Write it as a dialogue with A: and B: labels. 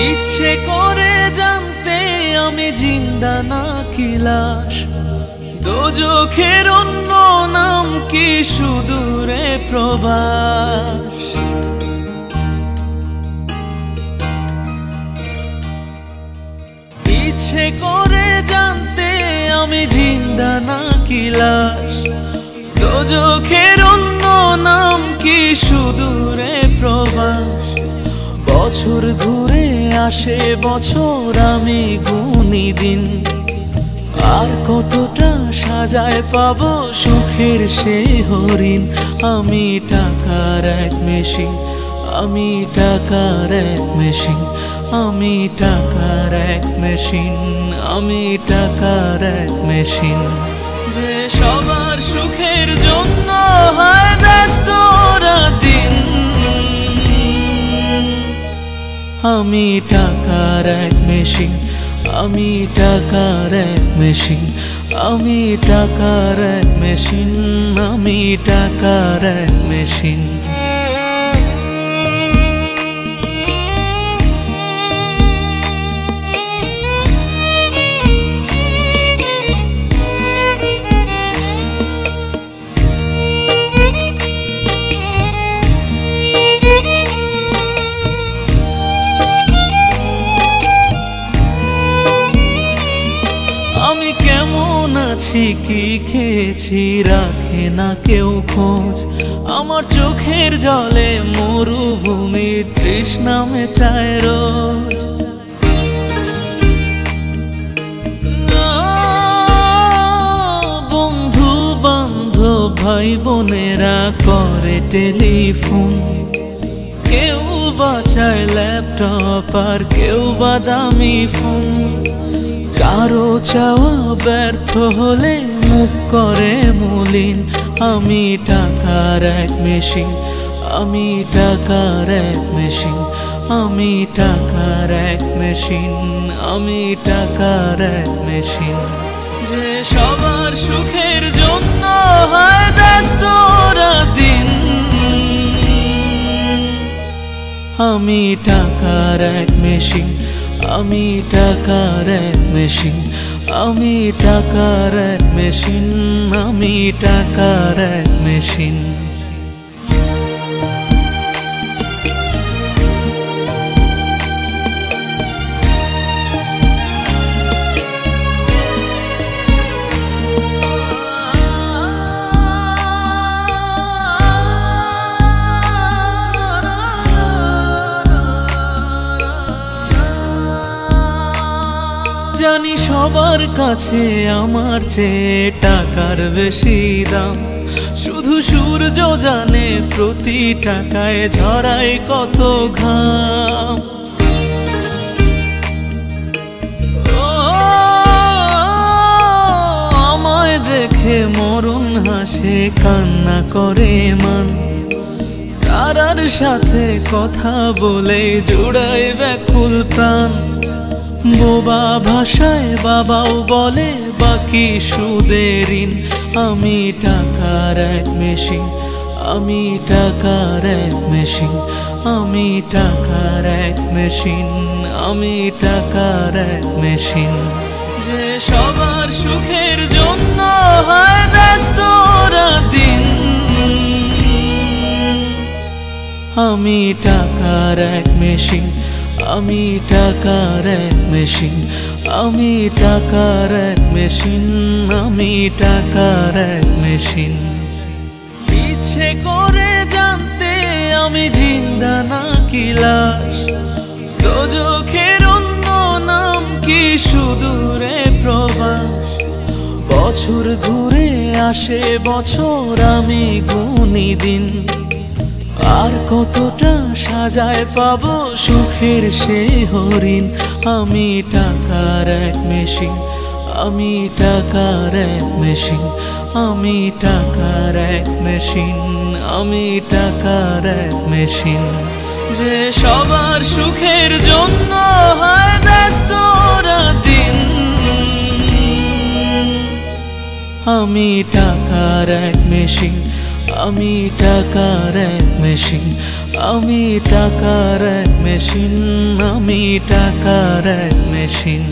A: ইচ্ছে করে জানতে আমি জিন্দা নাকি লাশ, দোজখের অন্য নাম কি সুদূরে প্রবাস। ইচ্ছে করে জানতে আমি জিন্দা নাকি লাশ, দোজখের অন্য নাম কি সুদূরে প্রবাস। বছর ঘুরে আসে বছর, আমি গুনি দিন, আর কতটা সাজায় পাবো সুখের সে হরিণ। আমি টাকার এক মেশিন, আমি টাকার এক মেশিন, আমি টাকার এক মেশিন, আমি টাকার এক মেশিন। যে সবার সুখের জন্য হয় ব্যস্ত দিন, আমি টাকার এক মেশিন, আমি টাকার এক মেশিন, আমি টাকার এক মেশিন, আমি টাকার এক মেশিন। আমি কেমন আছি কি খেয়েছি রাখে না কেউ খোঁজ, আমার চোখের জলে মরুভূমি তৃষ্ণা মেটায় রোজ। বন্ধু বান্ধব ভাই বোনেরা করে টেলিফোন, কেউ বাঁচায় ল্যাপটপ আর কেউ বা দামি ফোন। কারো চাওয়া ব্যর্থ হলে মুখ করে মলিন, আমি টাকার এক মেশিন, আমি টাকার এক মেশিন, আমি টাকার এক মেশিন, আমি টাকার এক মেশিন। যে সবার সুখের জন্য হয় ব্যস্ত দিন, আমি টাকার এক মেশিন, আমি টাকার এক মেশিন, আমি টাকার এক মেশিন, আমি টাকার এক মেশিন। জানি সবার কাছে আমার চেয়ে টাকার বেশি দাম, শুধু সূর্য জানে প্রতি টাকায় ঝরায় কত ঘাম। আমায় দেখে মরণ হাসে কান্না করে মান, তারার সাথে কথা বলে জোড়ায় ব্যাকুল প্রাণ। বোবা ভাষায় বাবাও বলে বাকি সুদের ঋণ, আমি টাকার এক মেশিন, আমি টাকার এক মেশিন, আমি টাকার এক মেশিন, আমি টাকার এক মেশিন। যে সবার সুখের জন্য হয় ব্যস্ত দিন, আমি টাকার এক মেশিন, আমি টাকার এক মেশিন, আমি টাকার এক মেশিন, আমি টাকার এক মেশিন। ইচ্ছে করে জানতে আমি জিন্দা নাকি লাশ, দোজখের অন্য নাম কি সুদূরে প্রবাস। বছর ঘুরে আসে বছর, আমি গুনি দিন, আর কতটা সাজায় পাবো সুখের সেই হরিণ। আমি টাকার এক মেশিন, আমি টাকার এক মেশিন, আমি টাকার এক মেশিন, আমি টাকার এক মেশিন। যে সবার সুখের জন্য হয় ব্যস্ত দিন। আমি টাকার এক মেশিন, আমি টাকার এক মেশিন, আমি টাকার এক মেশিন, আমি টাকার এক মেশিন।